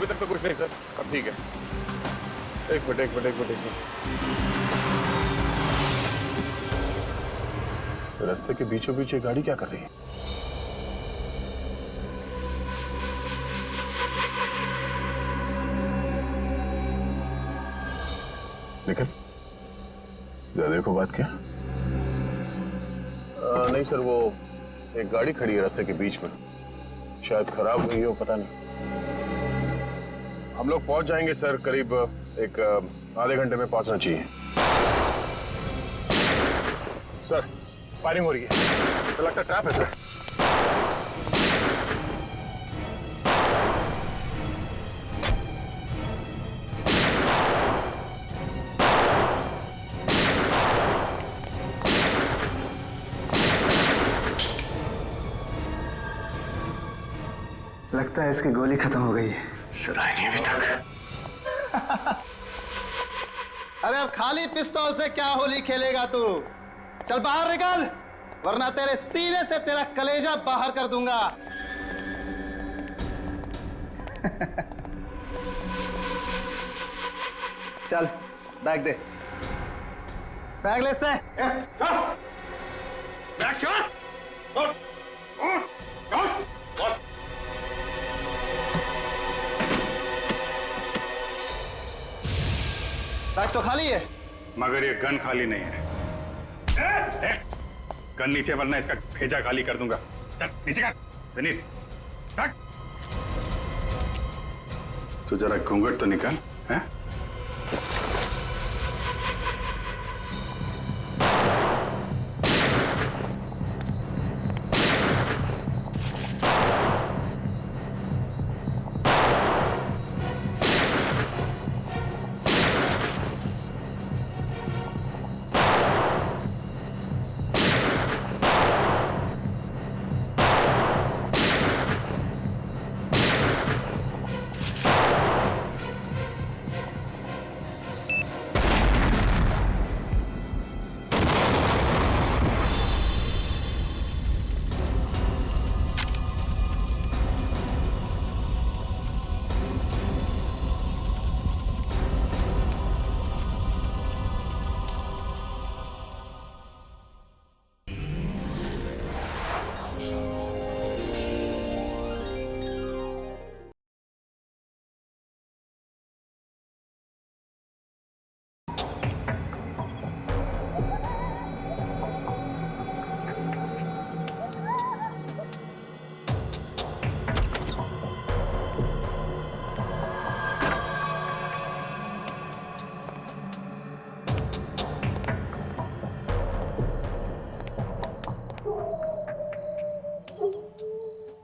तक तो कुछ नहीं सर, सब ठीक है। एक मिनट। रास्ते के बीचों बीच ये गाड़ी क्या कर रही है? निकल, जरा देखो बात क्या। नहीं सर, वो एक गाड़ी खड़ी है रास्ते के बीच में, शायद खराब हुई हो, पता नहीं। हम लोग पहुंच जाएंगे सर, करीब एक आधे घंटे में पहुंचना चाहिए। सर फायरिंग हो रही है, तो लगता ट्रैप है सर। लगता है इसकी गोली खत्म हो गई है। सर आई नहीं अभी तक। अरे अब खाली पिस्तौल से क्या होली खेलेगा तू? चल बाहर निकल, वरना तेरे सीने से तेरा कलेजा बाहर कर दूंगा। चल बैग दे, बैग ले से। बैग क्या? बैग तो खाली है, मगर ये गन खाली नहीं है। गन नीचे, वरना इसका भेजा खाली कर दूंगा। चल नीचे कर विनीत, रख। तो जरा घूंघट तो निकाल, हैं?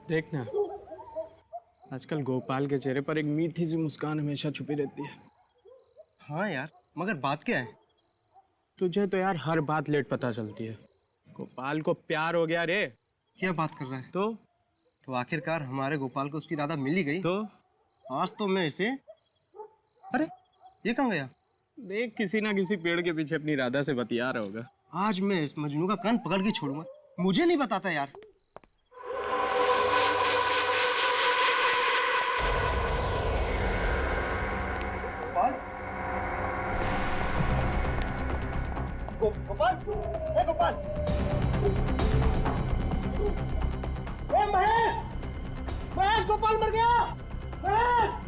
देखना, आजकल गोपाल के चेहरे पर एक मीठी सी मुस्कान हमेशा छुपी रहती है। हाँ यार, मगर बात क्या है? तुझे तो यार हर बात लेट पता चलती है। गोपाल को प्यार हो गया रे। क्या बात कर रहा है? तो आखिरकार हमारे गोपाल को उसकी राधा मिल ही गई। तो आज तो मैं इसे, अरे ये कहाँ गया? देख, किसी ना किसी पेड़ के पीछे अपनी राधा से बतिया रहा होगा। आज मैं इस मजनू का कान पकड़ के छोड़ूंगा। मुझे नहीं बताता यार। गोपाल, गोपाल, महेश, महेश, गोपाल मर गया। महेश!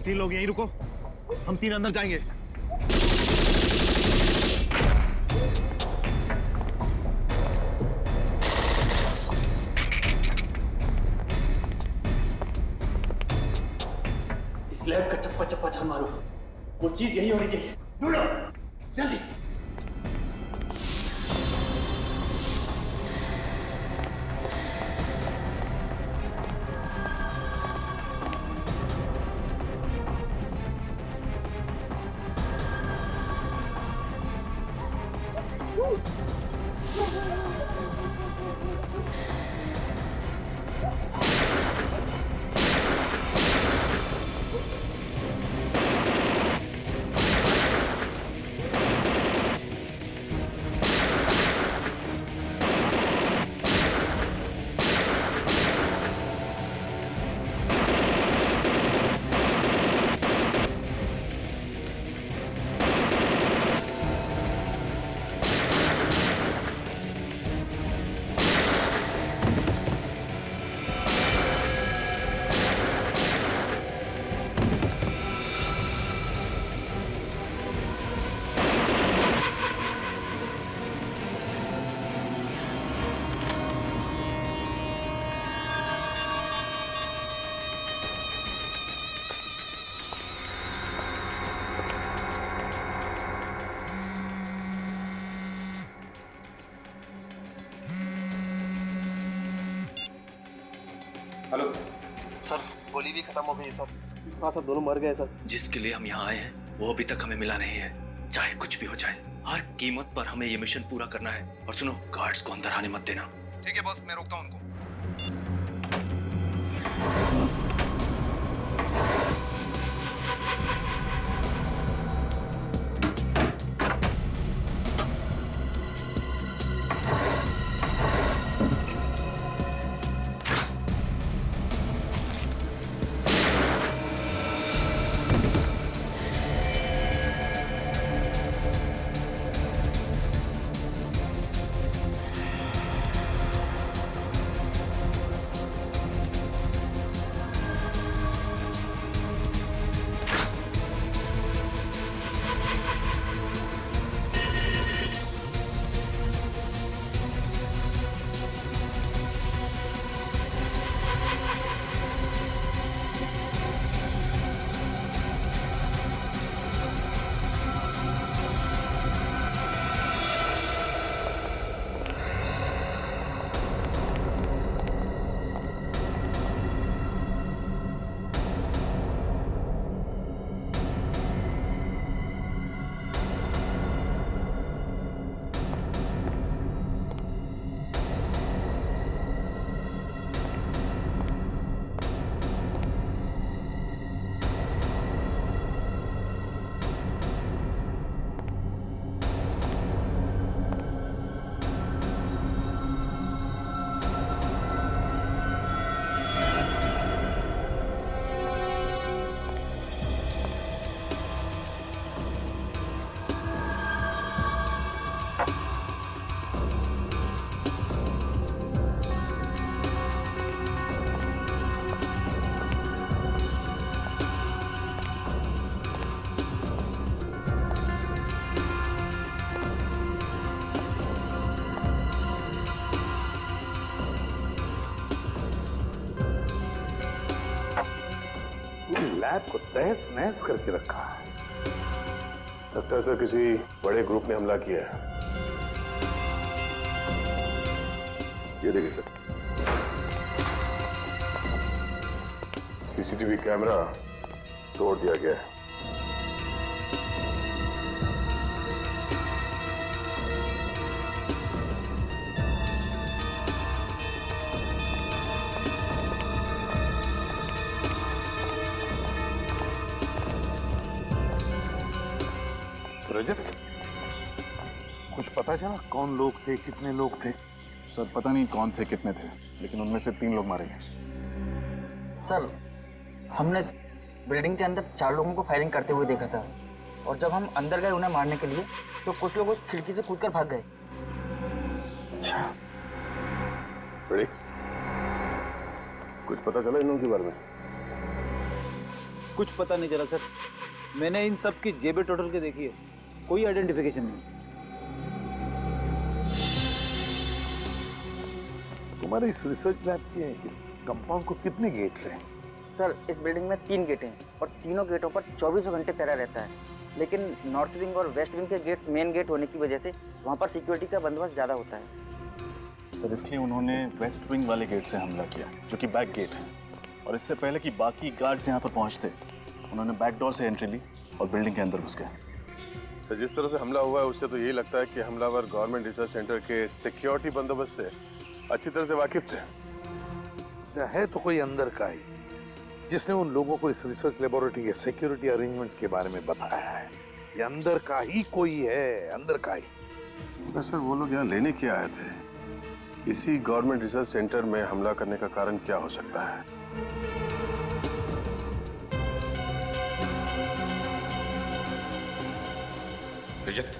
तीन लोग यहीं रुको, हम तीन अंदर जाएंगे। इस लैब का चप्पा चप्पा जान मारो, वो चीज यही होनी चाहिए। ढूंढो जल्दी। हेलो सर गोली भी खत्म हो गई है सर। हाँ सर, दोनों मर गए सर। जिसके लिए हम यहाँ आए हैं वो अभी तक हमें मिला नहीं है। चाहे कुछ भी हो जाए, हर कीमत पर हमें ये मिशन पूरा करना है। और सुनो, गार्ड्स को अंदर आने मत देना। ठीक है बॉस, मैं रोकता हूँ उनको। लैब को तहस नहस करके रखा है। लगता है सर किसी बड़े ग्रुप ने हमला किया है। ये देखिए सर, सीसीटीवी कैमरा तोड़ दिया गया है। रजत, कुछ पता चला कौन लोग थे, कितने लोग थे? सर पता नहीं कौन थे, कितने थे, लेकिन उनमें से 3 लोग मारे गए। सर हमने बिल्डिंग के अंदर 4 लोगों को फायरिंग करते हुए देखा था, और जब हम अंदर गए उन्हें मारने के लिए तो कुछ लोग उस खिड़की से कूदकर भाग गए। अच्छा, बड़ी कुछ पता चला इन लोगों के बारे में? कुछ पता नहीं चला सर। मैंने इन सब की जेबें टोटल के देखी है, कोई आइडेंटिफिकेशन नहीं। तुम्हारे इस रिसर्च लैब के कंपाउंड को कितने गेट्स हैं? सर इस बिल्डिंग में 3 गेटें हैं और तीनों गेटों पर 24 घंटे पहरा रहता है, लेकिन नॉर्थ विंग और वेस्ट विंग के गेट्स मेन गेट होने की वजह से वहाँ पर सिक्योरिटी का बंदोबस्त ज़्यादा होता है। सर इसलिए उन्होंने वेस्ट विंग वाले गेट से हमला किया, जो कि बैक गेट है, और इससे पहले कि बाकी गार्ड्स यहाँ पर पहुँचते उन्होंने बैक डोर से एंट्री ली और बिल्डिंग के अंदर घुस गए। तो जिस तरह से हमला हुआ है उससे तो यही लगता है कि हमलावर गवर्नमेंट रिसर्च सेंटर के सिक्योरिटी बंदोबस्त से अच्छी तरह से वाकिफ थे। है तो कोई अंदर का ही जिसने उन लोगों को इस रिसर्च लेबोरेटरी के सिक्योरिटी अरेंजमेंट्स के बारे में बताया है। ये अंदर का ही कोई है, अंदर का ही। सर वो लोग यहाँ लेने क्या आए थे? इसी गवर्नमेंट रिसर्च सेंटर में हमला करने का कारण क्या हो सकता है? रजत,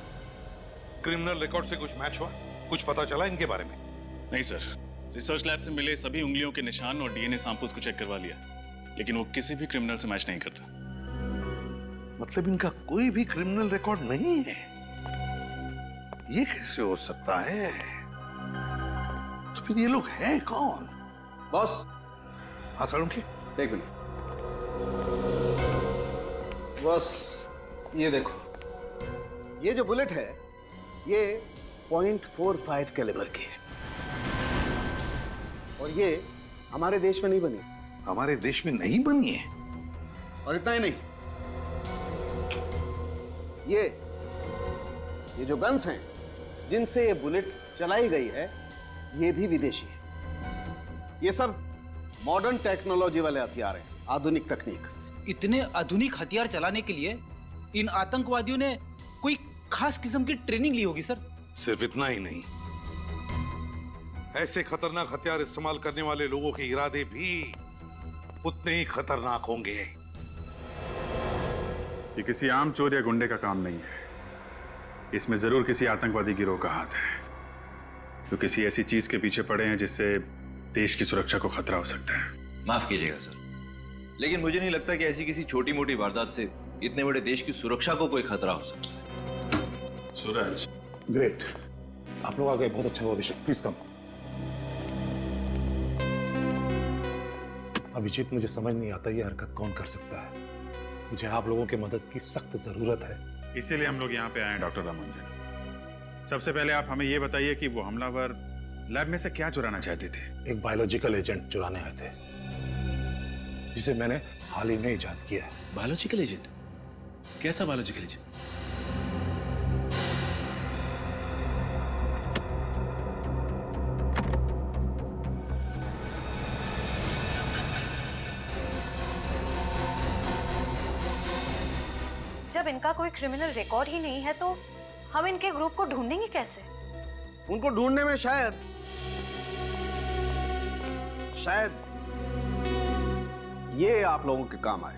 क्रिमिनल रिकॉर्ड से कुछ मैच हुआ? कुछ पता चला इनके बारे में? नहीं सर, रिसर्च लैब से मिले सभी उंगलियों के निशान और डीएनए सैंपल्स को चेक करवा लिया, लेकिन वो किसी भी क्रिमिनल से मैच नहीं करता। मतलब इनका कोई भी क्रिमिनल रिकॉर्ड नहीं है? ये कैसे हो सकता है? तो फिर ये लोग हैं कौन? बॉस, हाँ सालुंखे, एक मिनट। बॉस ये देखो, ये जो बुलेट है ये .45 कैलिबर की है और ये हमारे देश में नहीं बनी। हमारे देश में नहीं बनी है? और इतना ही नहीं, ये जो गन्स हैं जिनसे ये बुलेट चलाई गई है ये भी विदेशी है। ये सब मॉडर्न टेक्नोलॉजी वाले हथियार हैं, आधुनिक तकनीक। इतने आधुनिक हथियार चलाने के लिए इन आतंकवादियों ने कोई खास किस्म की ट्रेनिंग ली होगी सर। सिर्फ इतना ही नहीं, ऐसे खतरनाक हथियार इस्तेमाल करने वाले लोगों के इरादे भी उतने ही खतरनाक होंगे। ये किसी आम चोर या गुंडे का काम नहीं है, इसमें जरूर किसी आतंकवादी गिरोह का हाथ है, जो किसी ऐसी चीज के पीछे पड़े हैं जिससे देश की सुरक्षा को खतरा हो सकता है। माफ कीजिएगा सर, लेकिन मुझे नहीं लगता कि ऐसी किसी छोटी मोटी वारदात से इतने बड़े देश की सुरक्षा को कोई खतरा हो सकता है। सूरज, ग्रेट, आप लोग आ गए, बहुत अच्छा हुआ। अभिषेक प्लीज कम। अभिजीत, मुझे समझ नहीं आता ये हरकत कौन कर सकता है। मुझे आप लोगों की मदद की सख्त जरूरत है। इसीलिए हम लोग यहाँ पे आए हैं डॉक्टर रामानुजन। सबसे पहले आप हमें ये बताइए कि वो हमलावर लैब में से क्या चुराना चाहते थे? एक बायोलॉजिकल एजेंट चुराने आए थे जिसे मैंने हाल ही में इजाद किया है। Biological agent? कैसा बायोलॉजिकल एजेंट? जब इनका कोई क्रिमिनल रिकॉर्ड ही नहीं है तो हम इनके ग्रुप को ढूंढेंगे कैसे? उनको ढूंढने में शायद ये आप लोगों के काम आए।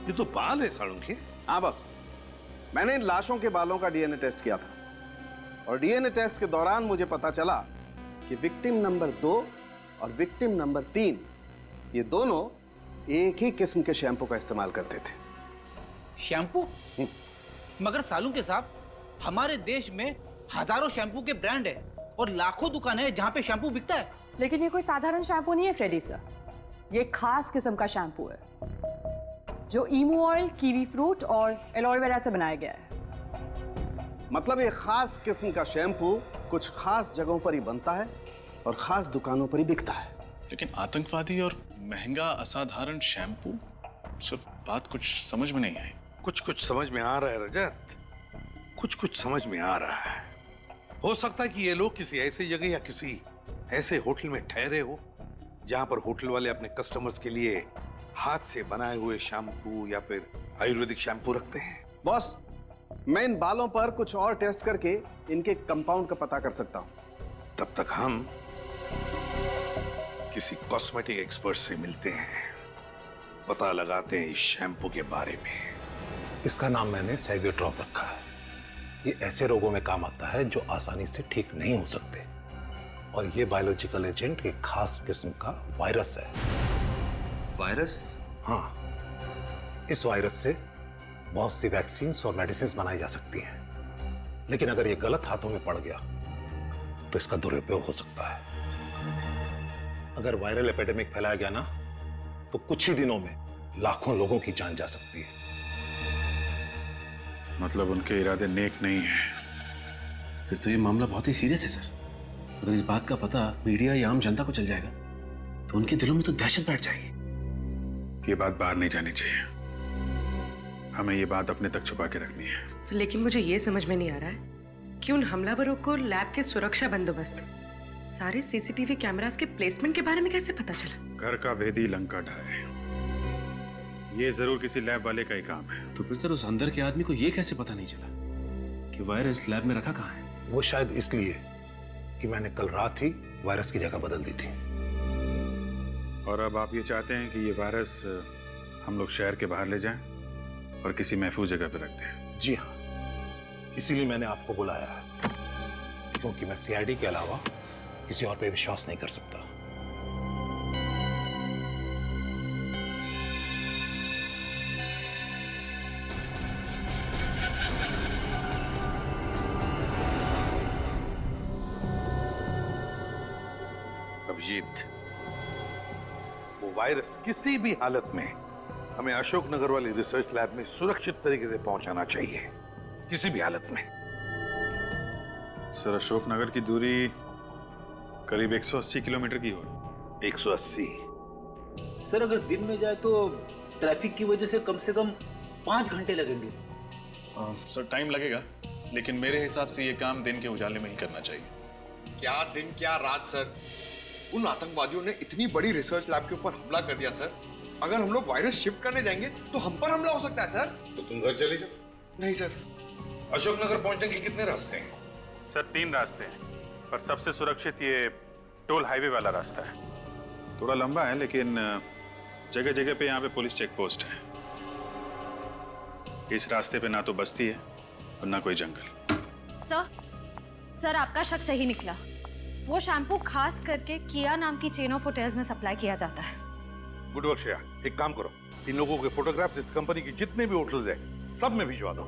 ये तो बाल है सालुंखे। हाँ बस, मैंने इन लाशों के बालों का डीएनए टेस्ट किया था और डीएनए टेस्ट के दौरान मुझे पता चला कि विक्टिम नंबर 2 और विक्टिम नंबर 3 ये दोनों एक ही किस्म के शैम्पू का इस्तेमाल करते थे। शैम्पू? मगर सालुंखे साहब, हमारे देश में हजारों शैम्पू के ब्रांड है और लाखों दुकानें हैं जहां पे शैम्पू बिकता है। लेकिन ये कोई साधारण शैम्पू नहीं है फ्रेडी सर, ये खास किस्म का शैम्पू है जो ईमू ऑयल, कीवी फ्रूट और एलोवेरा से बनाया गया है। मतलब ये खास किस्म का शैम्पू कुछ खास जगहों पर ही बनता है और खास दुकानों पर ही बिकता है। लेकिन आतंकवादी और महंगा असाधारण शैम्पू, सब बात कुछ समझ में नहीं आई। कुछ समझ में आ रहा है रजत, कुछ समझ में आ रहा है। हो सकता है कि ये लोग किसी ऐसी जगह या किसी ऐसे होटल में ठहरे हो जहां पर होटल वाले अपने कस्टमर्स के लिए हाथ से बनाए हुए शैम्पू या फिर आयुर्वेदिक शैम्पू रखते हैं। बॉस, मैं इन बालों पर कुछ और टेस्ट करके इनके कंपाउंड का पता कर सकता हूं। तब तक हम किसी कॉस्मेटिक एक्सपर्ट से मिलते हैं, पता लगाते हैं इस शैम्पू के बारे में। इसका नाम मैंने सैगेट्रॉप रखा है। ये ऐसे रोगों में काम आता है जो आसानी से ठीक नहीं हो सकते और ये बायोलॉजिकल एजेंट एक खास किस्म का वायरस है। वायरस? हाँ, इस वायरस से बहुत सी वैक्सीन और मेडिसिन बनाई जा सकती हैं, लेकिन अगर ये गलत हाथों में पड़ गया तो इसका दुरुपयोग हो सकता है। अगर वायरल एपिडेमिक फैलाया गया ना, तो कुछ ही दिनों में लाखों लोगों की जान जा सकती है। मतलब उनके इरादे नेक नहीं है। फिर तो ये मामला बहुत ही सीरियस है सर। अगर इस बात का पता मीडिया या आम जनता को चल जाएगा तो उनके दिलों में तो दहशत बैठ जाएगी। ये बात बाहर नहीं जानी चाहिए। हमें ये बात अपने तक छुपा के रखनी है। सर, लेकिन मुझे ये समझ में नहीं आ रहा है कि उन हमलावरों को लैब के सुरक्षा बंदोबस्त, सारे सीसीटीवी कैमरास के प्लेसमेंट के बारे में कैसे पता चला? घर का भेदी लंका ढाए, ये जरूर किसी लैब वाले का ही काम है। तो फिर सर उस अंदर के आदमी को ये कैसे पता नहीं चला कि वायरस लैब में रखा कहाँ है? वो शायद इसलिए कि मैंने कल रात ही वायरस की जगह बदल दी थी। और अब आप ये चाहते हैं कि ये वायरस हम लोग शहर के बाहर ले जाएं और किसी महफूज जगह पे रख दें? जी हाँ, इसीलिए मैंने आपको बुलाया है, क्योंकि मैं सीआईडी के अलावा किसी और पे विश्वास नहीं कर सकता। अभिजीत, वो वायरस किसी भी हालत में हमें अशोकनगर वाली रिसर्च लैब में सुरक्षित तरीके से पहुंचाना चाहिए, किसी भी हालत में। सर, अशोकनगर की दूरी करीब 180 किलोमीटर की हो। 180? सर, अगर दिन में जाए तो ट्रैफिक की वजह से कम 5 घंटे लगेंगे। सर टाइम लगेगा, लेकिन मेरे हिसाब से ये काम दिन के उजाले में ही करना चाहिए। क्या दिन क्या रात सर, उन आतंकवादियों ने इतनी बड़ी रिसर्च लैब के ऊपर हमला कर दिया सर। अगर हम लोग वायरस शिफ्ट करने जाएंगे तो हम पर हमला हो सकता है सर। तो तुम घर चले जाओ। नहीं सर। अशोकनगर पहुंचने के कितने रास्ते हैं? सर, 3 रास्ते हैं, पर सबसे सुरक्षित ये टोल हाईवे वाला रास्ता है। थोड़ा लंबा है, लेकिन जगह जगह पे यहाँ पे पुलिस चेक पोस्ट है। इस रास्ते पे ना तो बस्ती है और ना कोई जंगल। सर, आपका शक सही निकला। वो शैम्पू खास करके किया नाम की चेन ऑफ होटल्स में सप्लाई किया जाता है। गुड वर्क श्रेया, एक काम करो, इन लोगों के फोटोग्राफ्स इस कंपनी की जितने भी होटल्स हैं सब में भिजवा दो।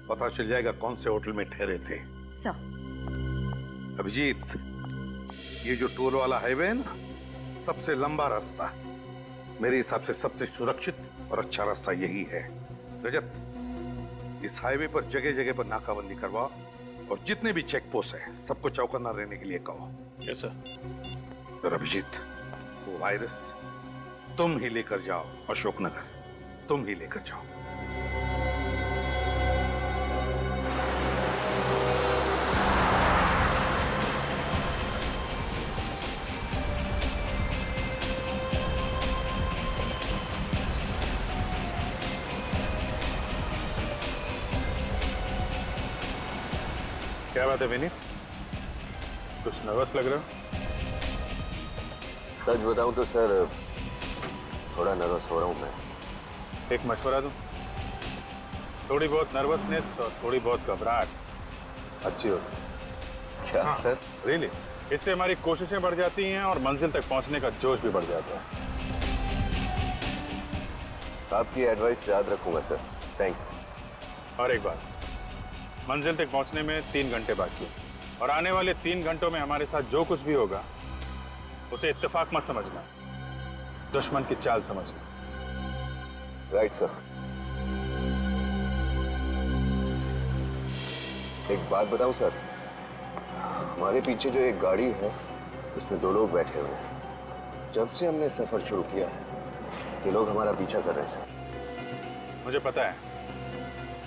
पता चल जाएगा कौन से होटल में ठहरे थे। सर। अभिजीत, ये जो टोल वाला हाईवे है ना, सबसे लंबा रास्ता, मेरे हिसाब से सबसे सुरक्षित और अच्छा रास्ता यही है। रजत, इस हाईवे पर जगह जगह पर नाकाबंदी करवाओ और जितने भी चेक पोस्ट है सबको चौकन्ना रहने के लिए कहो। Yes sir. तो अभिजीत, वो वायरस तुम ही लेकर जाओ अशोकनगर, तुम ही लेकर जाओ। क्या बात है विनीत, कुछ नर्वस लग रहे हो? सच बताऊं तो सर, थोड़ा नर्वस हो रहा हूं मैं। एक मशवरा दूं? थोड़ी बहुत नर्वसनेस और थोड़ी बहुत घबराहट अच्छी होती है। क्या सर? रियली, इससे हमारी कोशिशें बढ़ जाती हैं और मंजिल तक पहुंचने का जोश भी बढ़ जाता है। आपकी एडवाइस याद रखूंगा सर, थैंक्स। और एक बात, मंजिल तक पहुंचने में 3 घंटे बाकी हैं और आने वाले 3 घंटों में हमारे साथ जो कुछ भी होगा उसे इत्तेफाक मत समझना, दुश्मन की चाल समझना। Right sir. एक बात बताऊं सर, हमारे पीछे जो एक गाड़ी है उसमें 2 लोग बैठे हुए हैं। जब से हमने सफर शुरू किया है ये लोग हमारा पीछा कर रहे हैं सर। मुझे पता है,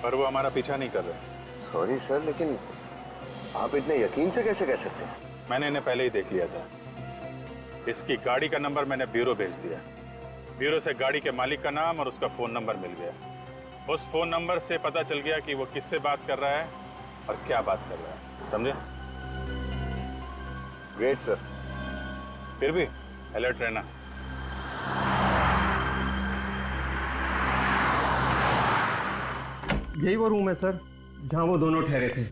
पर वो हमारा पीछा नहीं कर रहे। सॉरी सर, लेकिन आप इतने यकीन से कैसे कह सकते हैं? मैंने इन्हें पहले ही देख लिया था। इसकी गाड़ी का नंबर मैंने ब्यूरो भेज दिया। ब्यूरो से गाड़ी के मालिक का नाम और उसका फोन नंबर मिल गया। उस फोन नंबर से पता चल गया कि वो किससे बात कर रहा है और क्या बात कर रहा है। समझे? Great sir. फिर भी अलर्ट रहना। यही वो रूम है सर, जहाँ वो दोनों ठहरे थे।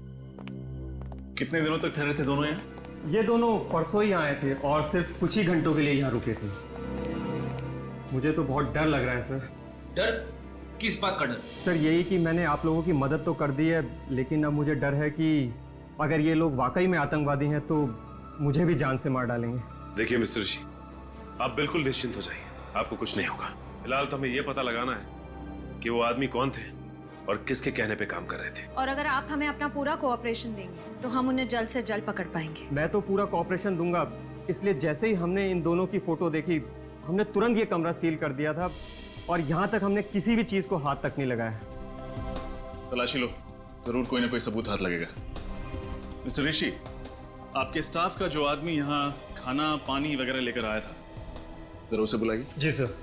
कितने दिनों तक ठहरे थे दोनों यहाँ? ये दोनों परसों ही आए थे और सिर्फ कुछ ही घंटों के लिए यहाँ रुके थे। मुझे तो बहुत डर लग रहा है सर। डर? किस बात का डर? सर यही कि मैंने आप लोगों की मदद तो कर दी है, लेकिन अब मुझे डर है कि अगर ये लोग वाकई में आतंकवादी हैं तो मुझे भी जान से मार डालेंगे। देखिए मिस्टर ऋषि, आप बिल्कुल निश्चिंत हो जाइए, आपको कुछ नहीं होगा। फिलहाल तो हमें ये पता लगाना है कि वो आदमी कौन थे और किसके कहने पे काम कर रहे थे। और अगर आप हमें अपना पूरा कोऑपरेशन देंगे तो हम उन्हें जल्द से जल्द पकड़ पाएंगे। मैं तो पूरा कोऑपरेशन दूंगा, इसलिए जैसे ही हमने इन दोनों की फोटो देखी हमने तुरंत ये कमरा सील कर दिया था और यहाँ तक हमने किसी भी चीज को हाथ तक नहीं लगाया। तलाशी लो, जरूर कोई ना कोई सबूत हाथ लगेगा। मिस्टर ऋषि, आपके स्टाफ का जो आदमी यहाँ खाना पानी वगैरह लेकर आया था, जरा उसे बुलाइए। जी सर।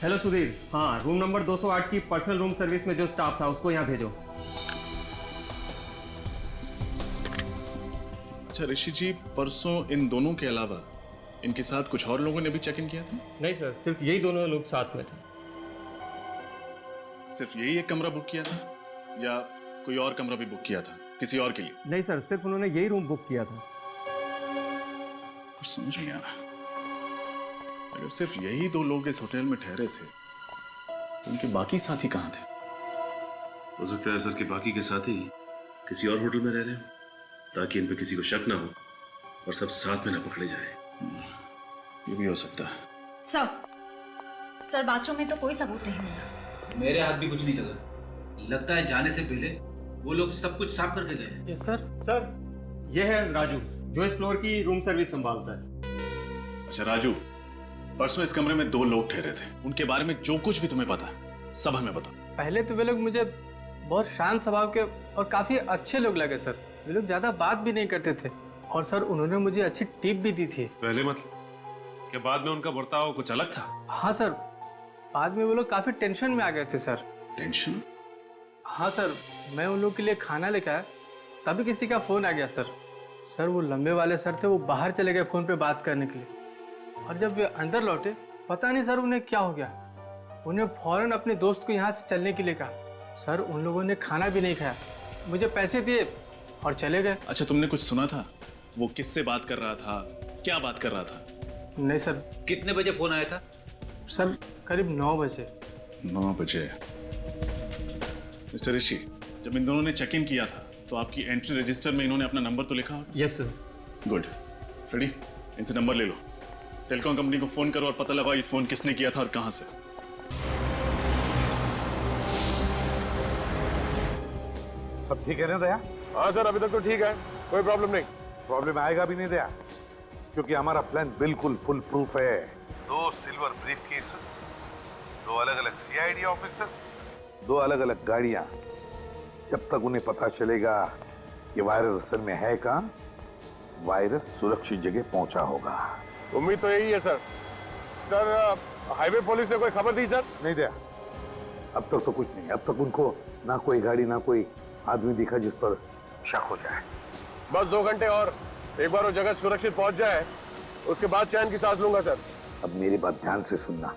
हेलो सुधीर, हाँ रूम नंबर 208 की पर्सनल रूम सर्विस में जो स्टाफ था उसको यहाँ भेजो। अच्छा ऋषि जी, परसों इन दोनों के अलावा इनके साथ कुछ और लोगों ने भी चेक इन किया था? नहीं सर, सिर्फ यही दोनों लोग साथ में थे। सिर्फ यही एक कमरा बुक किया था या कोई और कमरा भी बुक किया था किसी और के लिए? नहीं सर, सिर्फ उन्होंने यही रूम बुक किया था। कुछ समझ नहीं आ रहा। अगर सिर्फ यही दो लोग इस होटल में ठहरे थे तो उनके बाकी साथी कहाँ थे? हो सकता है सर कि बाकी के साथी किसी और होटल में रह रहे हो ताकि इन पे किसी को शक ना हो और सब साथ में ना पकड़े जाए। ये भी हो सकता है। सर बाथरूम में तो कोई सबूत नहीं मिला। मेरे हाथ भी कुछ नहीं लगा। लगता है जाने से पहले वो लोग सब कुछ साफ करके गए। Yes sir. सर ये है राजू जो इस फ्लोर की रूम सर्विस संभालता है। अच्छा राजू, परसों इस कमरे में दो लोग ठहरे थे, उनके बारे में जो कुछ भी तुम्हें पता सब हमें बताओ। पहले तो वे लोग मुझे बहुत शांत स्वभाव के और काफी अच्छे लोग लगे सर। वे लोग ज्यादा बात भी नहीं करते थे और सर उन्होंने मुझे अच्छी टिप भी दी थी। पहले मतलब क्या बाद में उनका बर्ताव कुछ अलग था? हाँ सर, बाद में वो लोग काफी टेंशन में आ गए थे सर। टेंशन? हाँ सर, मैं उन लोग के लिए खाना लेकर आया तभी किसी का फोन आ गया सर। सर वो लंबे वाले सर थे, वो बाहर चले गए फोन पे बात करने के लिए और जब वे अंदर लौटे पता नहीं सर उन्हें क्या हो गया। उन्हें फौरन अपने दोस्त को यहाँ से चलने के लिए कहा। सर उन लोगों ने खाना भी नहीं खाया, मुझे पैसे दिए और चले गए। अच्छा तुमने कुछ सुना था? वो किससे बात कर रहा था, क्या बात कर रहा था? नहीं सर। कितने बजे फोन आया था? सर करीब 9 बजे। 9 बजे। मिस्टर ऋषि, जब इन दोनों ने चेक इन किया था तो आपकी एंट्री रजिस्टर में इन्होंने अपना नंबर तो लिखा होगा? Yes sir. गुड। फ्रेडी, इनसे नंबर ले लो, टेलीकॉम कंपनी को फोन करो और पता लगाओ ये फोन किसने किया था और कहां से। सब ठीक है ना दया? हाँ सर, अभी तक तो ठीक है, कोई प्रॉब्लम नहीं। प्रॉब्लम आएगा भी नहीं दया, क्योंकि हमारा प्लान बिल्कुल फुल प्रूफ है। 2 सिल्वर ब्रीफ केसेस, 2 अलग अलग सीआईडी ऑफिसर्स, 2 अलग अलग गाड़ियां। जब तक उन्हें पता चलेगा कि वायरस असल में है कहां, वायरस सुरक्षित जगह पहुंचा होगा। उम्मीद तो यही है सर। सर हाईवे पुलिस ने कोई खबर दी सर? नहीं दिया, अब तक तो कुछ नहीं। अब तक उनको ना कोई गाड़ी ना कोई आदमी दिखा जिस पर शक हो जाए। बस 2 घंटे और, एक बार वो जगह सुरक्षित पहुंच जाए उसके बाद चैन की सांस लूंगा सर। अब मेरी बात ध्यान से सुनना।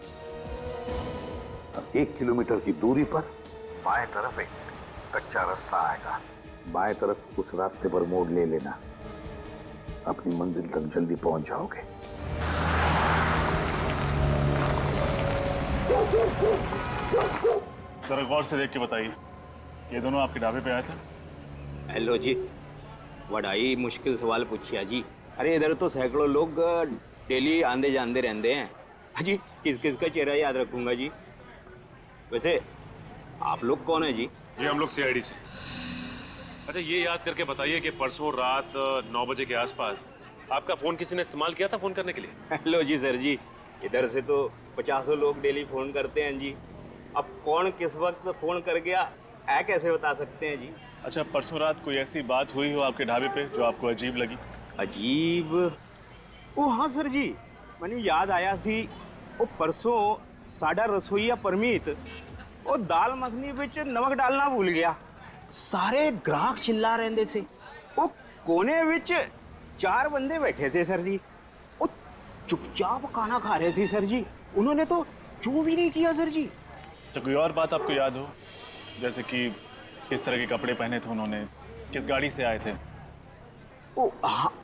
अब 1 किलोमीटर की दूरी पर बाएं तरफ एक कच्चा रास्ता आएगा, बाएं तरफ उस रास्ते पर मोड़ ले लेना, अपनी मंजिल तक जल्दी पहुंच जाओगे। जरा गौर से देख के बताइए, ये दोनों आपके ढाबे पे आए थे? हेलो जी, बड़ाई मुश्किल सवाल पूछिया जी। अरे इधर तो सैकड़ों लोग डेली आंदे जांदे रहते हैं। हाँ जी, किस किस का चेहरा याद रखूंगा जी। वैसे आप लोग कौन है जी? जी हम लोग सीआईडी से। अच्छा ये याद करके बताइए कि परसों रात 9 बजे के आसपास आपका फोन किसी ने इस्तेमाल किया था फोन करने के लिए? हेलो जी सर जी, इधर से तो 50 लोग डेली फोन करते हैं जी। अब कौन किस वक्त फोन कर गया ऐ कैसे बता सकते हैं जी। अच्छा परसों रात कोई ऐसी बात हुई हो आपके ढाबे पे जो आपको अजीब लगी? अजीब? ओ हाँ सर जी, मैंने याद आया थी। वो परसों साडा रसोईया परमीत वो दाल मखनी विच नमक डालना भूल गया। सारे ग्राहक चिल्ला रहे थे। वो कोने विच 4 बंदे बैठे थे सर जी, वो चुपचाप खाना खा रहे थे सर जी। उन्होंने तो चू भी नहीं किया सर जी। तो कोई और बात आपको याद हो, जैसे कि किस तरह के कपड़े पहने थे उन्होंने किस गाड़ी से आए थे? ओ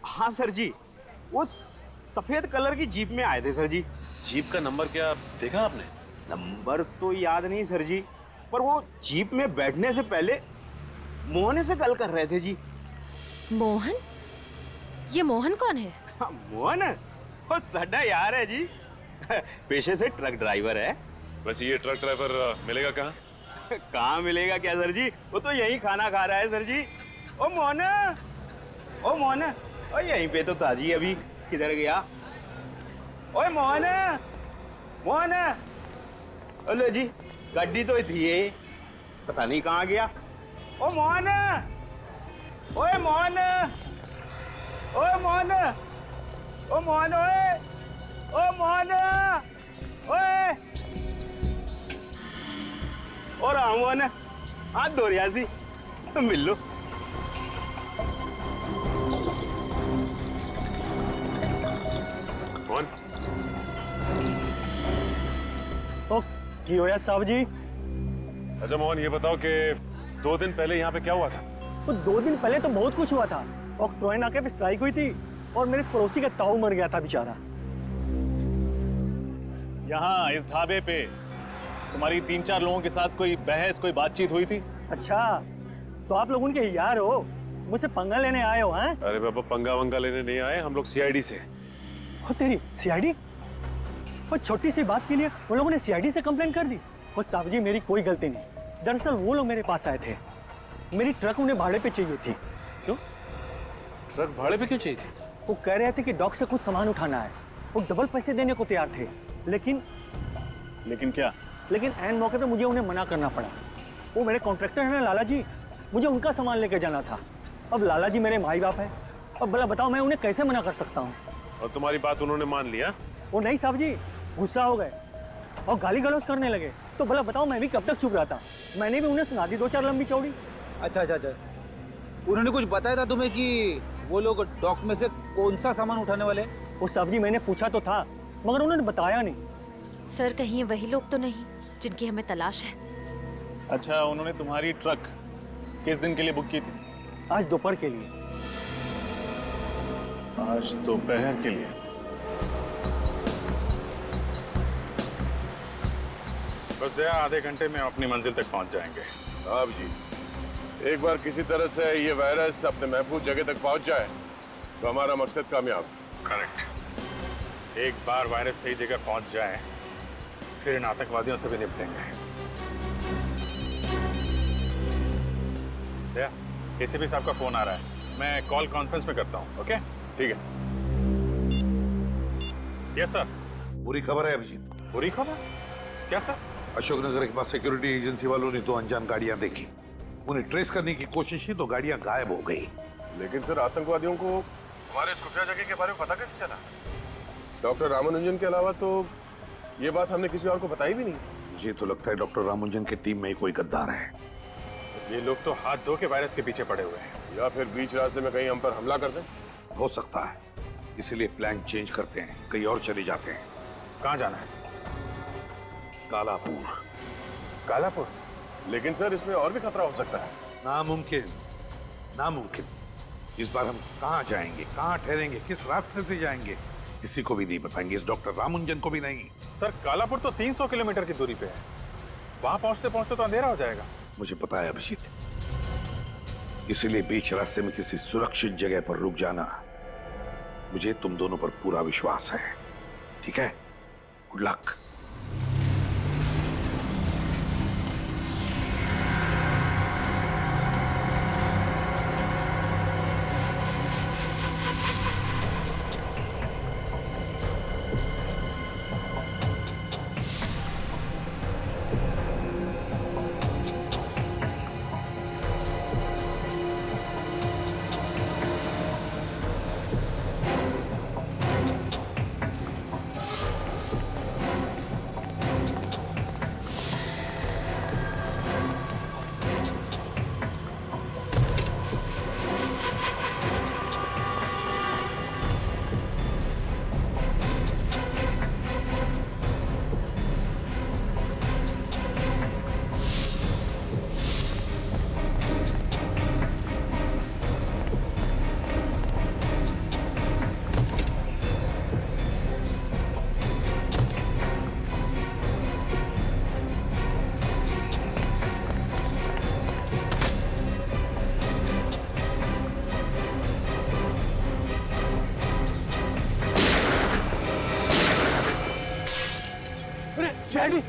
हाँ सर जी, वो सफेद कलर की जीप में आए थे सर जी। जीप का नंबर क्या देखा आपने? नंबर तो याद नहीं सर जी, पर वो जीप में बैठने से पहले मोहन से गल कर रहे थे जी। मोहन? ये मोहन कौन है? मोहन वो साडा यार है जी, पेशे से ट्रक ड्राइवर है। वैसे ये ट्रक ड्राइवर मिलेगा कहाँ? कहाँ मिलेगा क्या सर जी, वो तो यहीं खाना खा रहा है सर जी। ओ मोहन, ओ मोहन, ओ यहीं पे तो था जी, अभी किधर गया? ओए मोहन, मोहन, हेलो जी, गाड़ी तो थी ये, पता नहीं कहाँ गया। ओ मोहन, ओए मोहन, ओए मोहन, ओ मोहन, ओए, ओ मोहन, ओए, और मोहन हाथ धो रिया सी, मिल लो। मोहन, ओ की होया साहब जी? अच्छा मोहन, ये बताओ कि 2 दिन पहले यहाँ पे क्या हुआ था? तो 2 दिन पहले तो बहुत कुछ हुआ था। और ट्रेन आके पे स्ट्राइक हुई थी और मेरे पड़ोसी का ताऊ मर गया था बेचारा। यहाँ इस ढाबे पे तुम्हारी 3-4 लोगों के साथ कोई बहस, कोई बातचीत हुई थी? अच्छा, तो आप लोग उनके यार हो, मुझसे पंगा लेने आए हो? हैं? अरे बाबा, पंगा वंगा लेने नहीं आए, हम लोग सीआईडी से। ओ तेरी सीआईडी? वो छोटी सी बात के लिए उन लोगों ने सीआईडी से कंप्लेंट कर दी? वो साहब जी, मेरी कोई गलती नहीं। दरअसल वो लोग मेरे पास आए थे, मेरी ट्रक उन्हें भाड़े पे चाहिए थी। क्यों? ट्रक भाड़े पे क्यों चाहिए थी? वो कह रहे थे कि डॉक से कुछ सामान उठाना है, वो डबल पैसे देने को तैयार थे, लेकिन क्या? लेकिन ऐन मौके पे मुझे उन्हें मना करना पड़ा। वो मेरे कॉन्ट्रैक्टर हैं ना लाला जी, मुझे उनका सामान लेके जाना था। अब लाला जी मेरे माई बाप है, अब भला बताओ मैं उन्हें कैसे मना कर सकता हूँ? और तुम्हारी बात उन्होंने मान लिया? वो नहीं साहब जी, गुस्सा हो गए और गाली गलौज करने लगे। तो भला बताओ मैं भी कब तक चुप रहा था? मैंने भी उन्हें सुना दी 2-4 लंबी चौड़ी। अच्छा अच्छा अच्छा, उन्होंने कुछ बताया था तुम्हें कि वो लोग डॉक में से कौन सा सामान उठाने वाले? वो साहब जी मैंने पूछा तो था, मगर उन्होंने बताया नहीं। सर, कहीं ये वही लोग तो नहीं जिनकी हमें तलाश है? अच्छा, उन्होंने तुम्हारी ट्रक किस दिन के लिए बुक की थी? आज दोपहर के लिए। आज दोपहर के लिए? बस दया, आधे घंटे में अपनी मंजिल तक पहुंच जाएंगे। साहब जी, एक बार किसी तरह से ये वायरस अपने महफूज जगह तक पहुंच जाए तो हमारा मकसद कामयाब। करेक्ट। एक बार वायरस सही जगह पहुंच जाए फिर इन आतंकवादियों से भी निपटेंगे। दया, एसीपी साहब का फोन आ रहा है, मैं कॉल कॉन्फ्रेंस में करता हूँ। ओके, ठीक है। Yes sir. बुरी खबर है अभिजीत। बुरी खबर? क्या सर? अशोकनगर के पास सिक्योरिटी एजेंसी वालों ने 2 अनजान गाड़ियां देखी, उन्हें ट्रेस करने की कोशिश की तो गाड़ियां गायब हो गई। लेकिन सर, आतंकवादियों को हमारे इस खुफिया जगह के बारे में पता कैसे चला? डॉक्टर रामानुजन के अलावा तो ये बात हमने किसी और को बताई भी नहीं। मुझे तो लगता है डॉक्टर रामानुजन की टीम में ही कोई गद्दार है। ये लोग तो हाथ धो के वायरस के पीछे पड़े हुए हैं। या फिर बीच रास्ते में कहीं हम पर हमला कर दें। हो सकता है, इसीलिए प्लान चेंज करते हैं, कहीं और चले जाते हैं। कहाँ जाना है? कालापुर। कालापुर? लेकिन सर, इसमें और भी खतरा हो सकता है। नामुमकिन, नामुमकिन। इस बार हम कहाँ जाएंगे, कहाँ ठहरेंगे, किस रास्ते से जाएंगे, किसी को भी नहीं बताएंगे, इस डॉक्टर रामानुजन को भी नहीं। सर, कालापुर तो 300 किलोमीटर की दूरी पे है, वहां पहुंचते पहुंचते तो अंधेरा हो जाएगा। मुझे पता है अभिजीत, इसीलिए बीच रास्ते में किसी सुरक्षित जगह पर रुक जाना। मुझे तुम दोनों पर पूरा विश्वास है, ठीक है? Good luck. सीआईडी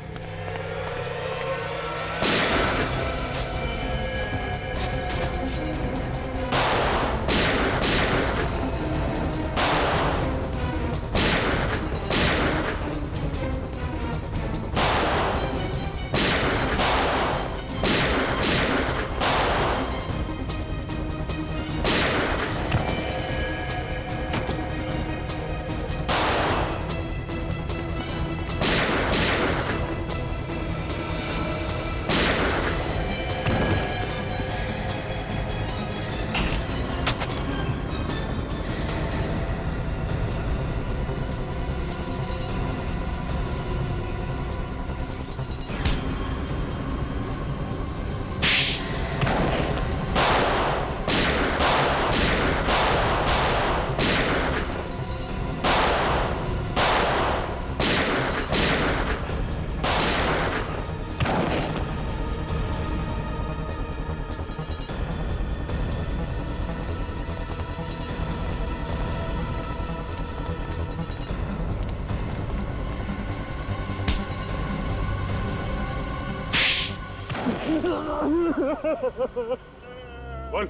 बोल,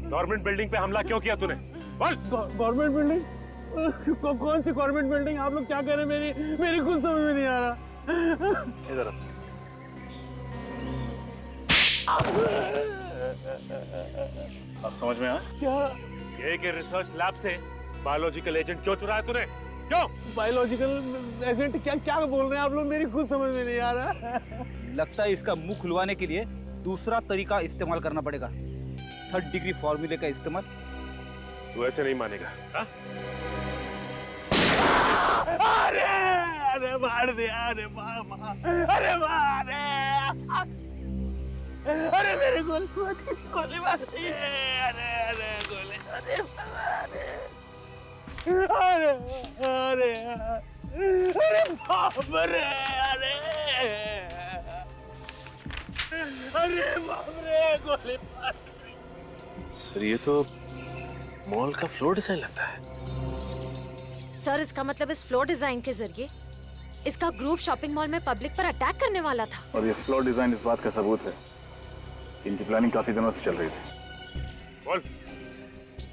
गवर्नमेंट बिल्डिंग पे हमला क्यों किया तूने? बोल। Government building? कौन सी गवर्नमेंट बिल्डिंग? आप लोग क्या कह रहे हैं? मेरी कुछ समझ में नहीं आ रहा। इधर अब समझ में आया? क्या? ये कि रिसर्च लैब से बायोलॉजिकल एजेंट क्यों चुराया तूने? क्यों? Biological agent? क्या बोल रहे हैं आप लोग? मेरी खुद समझ में नहीं आ रहा। लगता है इसका मुंह खुलवाने के लिए दूसरा तरीका इस्तेमाल करना पड़ेगा, 3rd डिग्री फॉर्मूले का इस्तेमाल। तू ऐसे नहीं मानेगा, हाँ? अरे अरे मार दिया, अरे मामा, अरे मार, अरे मेरे गोली मार दी, अरे अरे गोली, अरे अरे अरे अरे बाप रे, अरे अरे बाप रे, गोली मार। सर ये तो मॉल का फ्लोर डिजाइन लगता है। सर इसका मतलब इस फ्लोर डिजाइन के जरिए इसका ग्रुप शॉपिंग मॉल में पब्लिक पर अटैक करने वाला था। और ये फ्लोर डिजाइन इस बात का सबूत है कि इनकी प्लानिंग काफी दिनों से चल रही थी। बोल,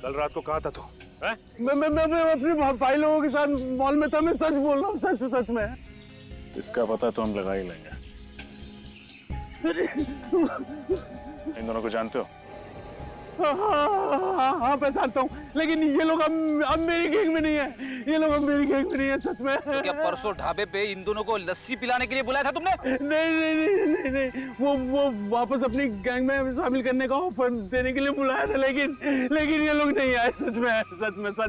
कल रात को कहाँ था तू? मैं अपनी भाई लोगों के साथ मॉल में था। मैं सच बोल रहा हूँ, सच में। इसका पता तो हम लगा ही लेंगे। इन दोनों को जानते हो? हाँ पहचानता हूँ, लेकिन ये लोग अब मेरी गैंग में नहीं है। ये लोग अब मेरी गैंग में नहीं है, सच में। तो क्या परसों ढाबे पे इन दोनों को लस्सी पिलाने के लिए बुलाया था तुमने? नहीं, वो वापस अपनी गैंग में शामिल करने का ऑफर देने के लिए बुलाया था, लेकिन ये लोग नहीं आए। सच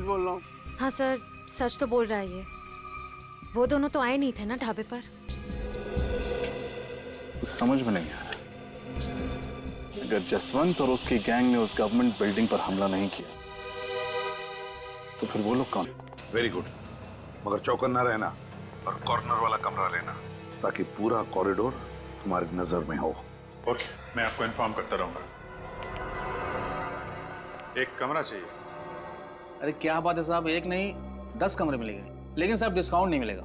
बोल रहा हूँ। हाँ सर, सच तो बोल रहा है ये। वो दोनों तो आए नहीं थे ना ढाबे पर। कुछ समझ में नहीं आ रहा। अगर जसवंत और उसकी गैंग ने उस गवर्नमेंट बिल्डिंग पर हमला नहीं किया तो फिर वो लोग कौन? वेरी गुड, मगर चौकन्ना रहना और कॉर्नर वाला कमरा लेना ताकि पूरा कॉरिडोर तुम्हारी नजर में हो। ओके, मैं आपको इन्फॉर्म करता रहूंगा। एक कमरा चाहिए। अरे क्या बात है साहब, एक नहीं 10 कमरे मिलेंगे, लेकिन साहब डिस्काउंट नहीं मिलेगा।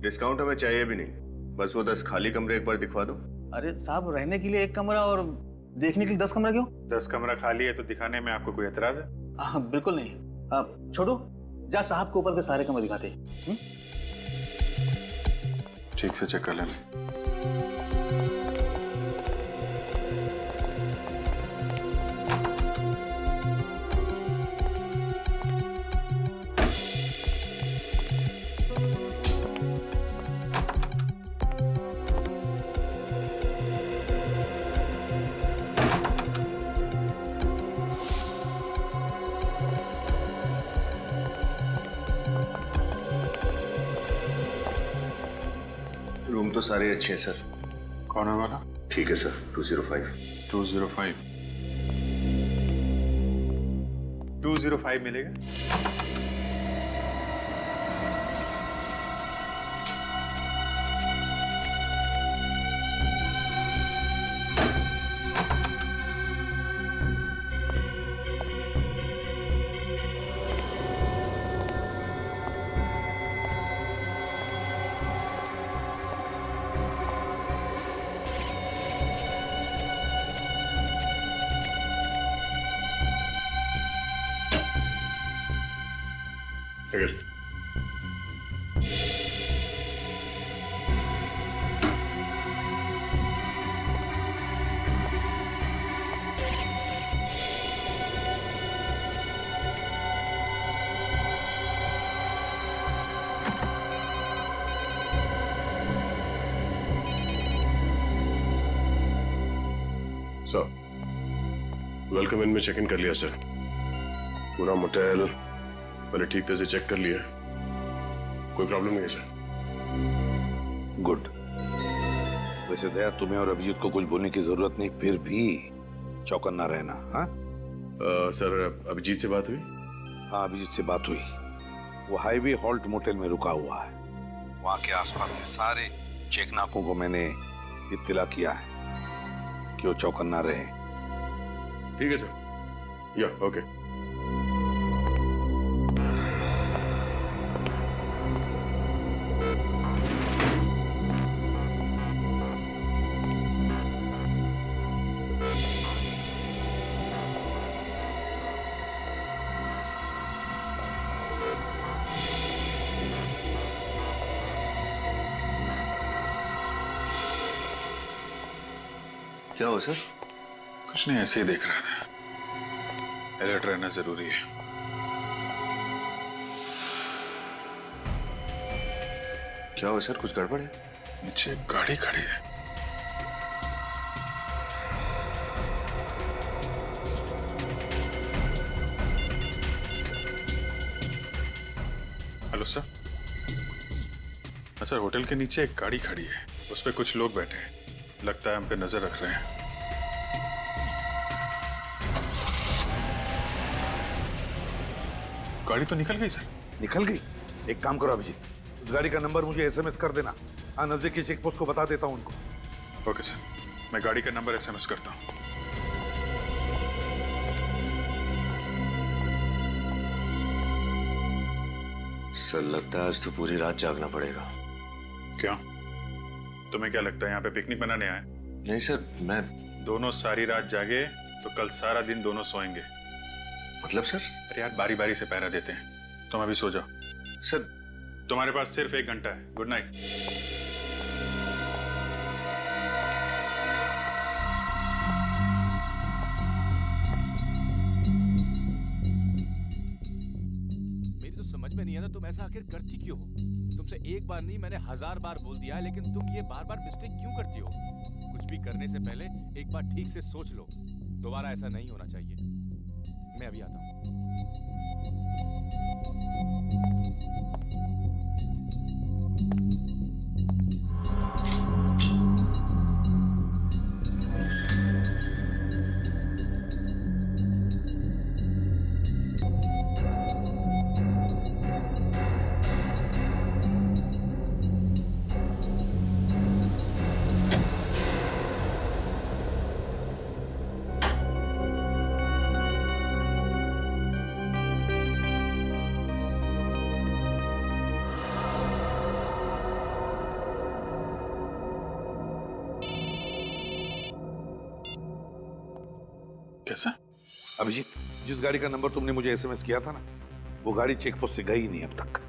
डिस्काउंट हमें चाहिए भी नहीं, बस वो 10 खाली कमरे एक बार दिखवा दो। अरे साहब, रहने के लिए एक कमरा और देखने के लिए 10 कमरा क्यों? 10 कमरा खाली है तो दिखाने में आपको कोई एतराज है? हाँ बिल्कुल नहीं। छोटू, जा साहब को ऊपर के सारे कमरे दिखाते। ठीक से चेक कर लेना। रूम तो सारे अच्छे हैं सर। कौन है वाला? ठीक है सर, 205। 205 मिलेगा। अगर वेलकम इन में चेक इन कर लिया सर। पूरा मोटेल पहले ठीक तरह से चेक कर लिया। कोई प्रॉब्लम नहीं है सर। गुड। वैसे दया, तुम्हें और अभिजीत को कुछ बोलने की जरूरत नहीं, फिर भी चौकन्ना रहना। हाँ सर, अभिजीत से बात हुई? हाँ, अभिजीत से बात हुई। वो हाईवे हॉल्ट मोटेल में रुका हुआ है। वहां के आसपास के सारे चेक नाकों को मैंने इत्तला किया है कि वो चौकन्ना रहे। ठीक है सर। या ओके। क्या हुआ सर? कुछ नहीं, ऐसे ही देख रहा था। अलर्ट रहना जरूरी है। क्या हुआ सर? कुछ गड़बड़ है? नीचे एक गाड़ी खड़ी है। Hello sir. सर, होटल के नीचे एक गाड़ी खड़ी है, उस पे कुछ लोग बैठे हैं। लगता है हम पे नजर रख रहे हैं। गाड़ी तो निकल गई सर। निकल गई? एक काम करो अभिजीत, उस गाड़ी का नंबर मुझे एसएमएस कर देना। हाँ, नजदीकी चेक पोस्ट को बता देता हूँ उनको। ओके सर, मैं गाड़ी का नंबर एसएमएस करता हूँ। सर, लगता है आज तो पूरी रात जागना पड़ेगा। क्यों? तुम्हें क्या लगता है यहाँ पे पिकनिक मनाने आए? नहीं सर, मैं दोनों सारी रात जागे तो कल सारा दिन दोनों सोएंगे। मतलब सर? अरे यार, बारी बारी से पहरा देते हैं। तुम अभी सो जाओ। सर, तुम्हारे पास सिर्फ 1 घंटा है। Good night. मेरी तो समझ में नहीं आ रहा, तुम ऐसा आखिर करती क्यों हो? तुमसे एक बार नहीं, मैंने 1000 बार बोल दिया, लेकिन तुम ये बार बार मिस्टेक क्यों करती हो? कुछ भी करने से पहले एक बार ठीक से सोच लो। दोबारा ऐसा नहीं होना चाहिए। मैं अभी आता हूँ। कैसा? अभिजीत, जिस गाड़ी का नंबर तुमने मुझे एसएमएस किया था ना, वो गाड़ी चेक पोस्ट से गई नहीं अब तक।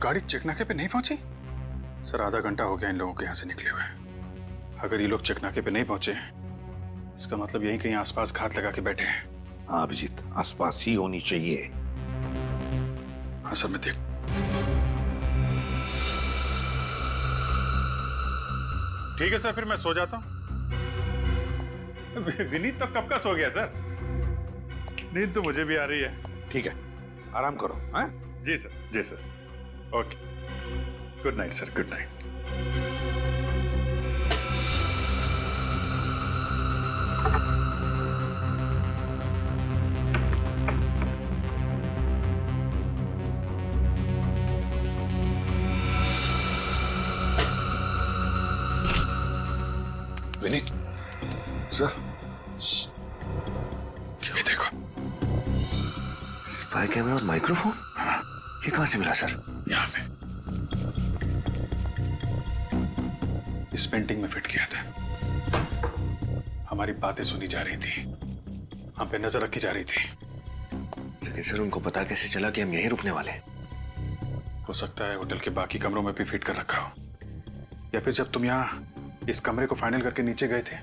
गाड़ी चेकनाके पे नहीं पहुंची? सर, आधा घंटा हो गया इन लोगों के यहाँ से निकले हुए। अगर ये लोग चेकनाके पे नहीं पहुंचे, इसका मतलब यहीं कहीं आसपास घात लगा के बैठे हैं। हाँ अभिजीत, आसपास ही होनी चाहिए। हाँ सर, मैं देख। ठीक है सर, फिर मैं सो जाता हूँ। विनीत तो कब का सो गया सर। नींद तो मुझे भी आ रही है। ठीक है, आराम करो। हाँ? जी सर, जी sir. Okay, good night sir, good night. Vineet sir, ये देखो, स्पाई कैमरा और माइक्रोफोन। ये कहां से मिला सर? यहाँ पे इस पेंटिंग में फिट किया था। हमारी बातें सुनी जा रही थी, हम पे नजर रखी जा रही थी। लेकिन सर, उनको पता कैसे चला कि हम यहीं रुकने वाले हैं? हो सकता है होटल के बाकी कमरों में भी फिट कर रखा हो, या फिर जब तुम यहाँ इस कमरे को फाइनल करके नीचे गए थे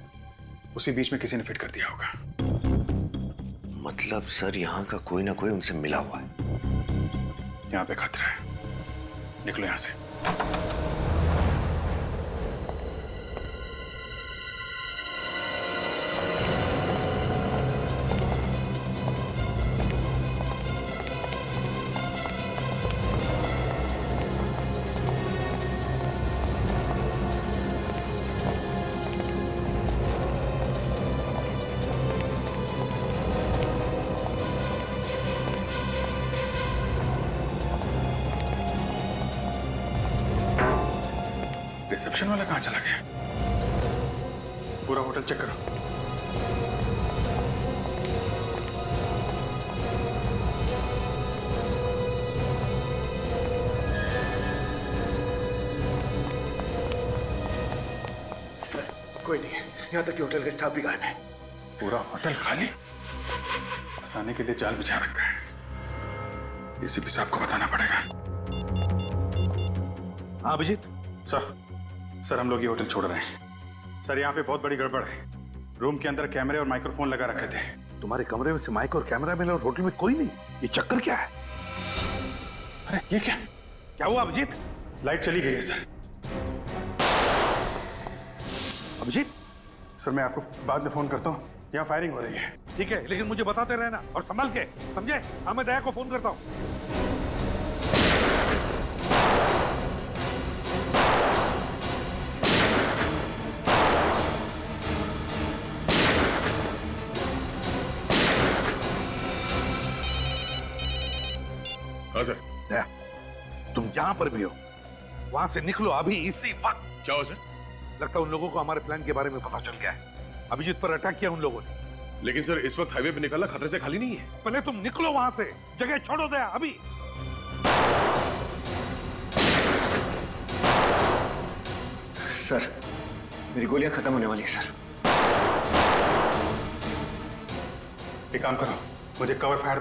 उसी बीच में किसी ने फिट कर दिया होगा। मतलब सर यहाँ का कोई ना कोई उनसे मिला हुआ है। यहाँ पे खतरा है, निकलो यहाँ से। रिसेप्शन वाला कहाँ चला गया? पूरा होटल चेक करो। सर कोई नहीं है, यहाँ तक कि होटल के स्टाफ भी गायब है। पूरा होटल खाली? फंसाने के लिए जाल बिछा रखा है। एसीपी साहब को बताना पड़ेगा। हाँ अभिजीत। सर हम लोग ये होटल छोड़ रहे हैं। सर यहाँ पे बहुत बड़ी गड़बड़ है। रूम के अंदर कैमरे और माइक्रोफोन लगा रखे थे। तुम्हारे कमरे में से माइक और कैमरा मिला और होटल में कोई नहीं, ये चक्कर क्या है? अरे ये क्या हुआ अभिजीत? लाइट चली गई है सर। अभिजीत सर मैं आपको बाद में फोन करता हूँ, यहाँ फायरिंग हो रही है। ठीक है, लेकिन मुझे बताते रहना और संभल के, समझे? हाँ मैं दया को फोन करता हूँ। हाँ सर। दया, तुम जहां पर भी हो वहां से निकलो अभी, इसी वक्त। क्या हो सर? लगता है उन लोगों को हमारे प्लान के बारे में पता चल गया है। अभिजीत पर अटैक किया उन लोगों ने। लेकिन सर इस वक्त हाईवे पे निकलना खतरे से खाली नहीं है। पहले तुम निकलो वहां से, जगह छोड़ो दया अभी। सर मेरी गोलियां खत्म होने वाली है सर। एक काम करो, मुझे कवर फायर